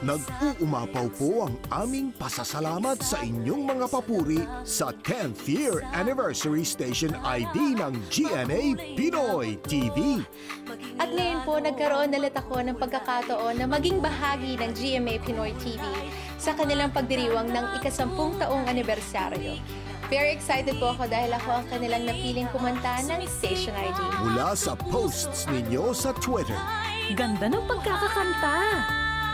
Nag-uumapaw po ang aming pasasalamat sa inyong mga papuri sa 10th Year Anniversary Station ID ng GMA Pinoy TV. At ngayon po, nagkaroon ulit ako ng pagkakataon na maging bahagi ng GMA Pinoy TV sa kanilang pagdiriwang ng ika-10 taong anibersaryo. Very excited po ako dahil ako ang kanilang napiling kumanta ng Station ID. Mula sa posts ninyo sa Twitter. Ganda ng pagkakakanta!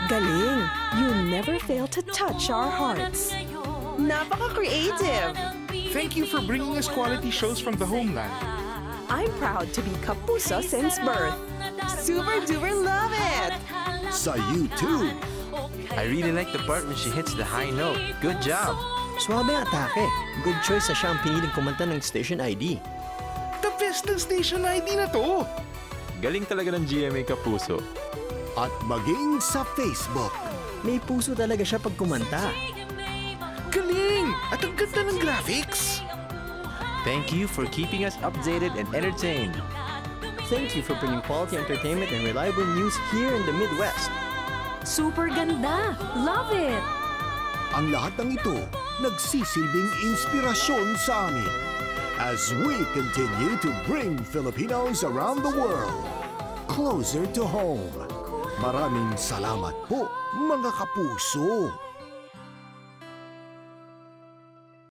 Galing! You never fail to touch our hearts. Napaka-creative! Thank you for bringing us quality shows from the homeland. I'm proud to be Kapuso since birth. Super duper love it! Sa YouTube. I really like the part when she hits the high note. Good job! Suwabe ang atake. Good choice sa siya ang piniling kumanta ng Station ID. The best ng Station ID na to! Galing talaga ng GMA Kapuso. At maging sa Facebook. May puso talaga siya pag kumanta. Galing! At ang ganda ng graphics! Thank you for keeping us updated and entertained. Thank you for bringing quality entertainment and reliable news here in the Midwest. Super ganda! Love it! Ang lahat ng ito nagsisilbing inspirasyon sa amin as we continue to bring Filipinos around the world closer to home. Maraming salamat po, mga kapuso!